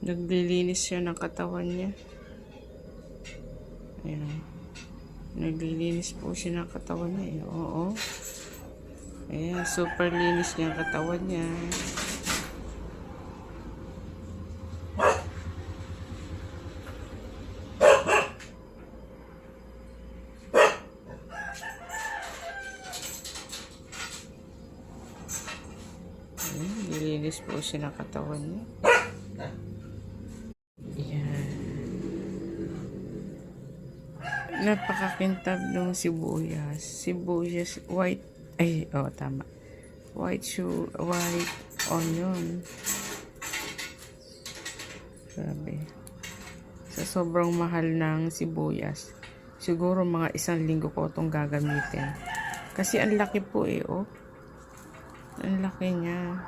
Naglilinis siya ng katawan niya. Ayan. Naglilinis po siya ng katawan niya. Eh. Oo. Ayan, super linis niya ang katawan niya. Ayan, nililinis po siya ng katawan niya. Ayan. Napakakintab ng sibuyas. Sibuyas, white, ay, oh, tama. White onion. Grabe. Sa sobrang mahal ng sibuyas, siguro mga 1 linggo ko itong gagamitin. Kasi ang laki po eh, oh. Ang laki niya.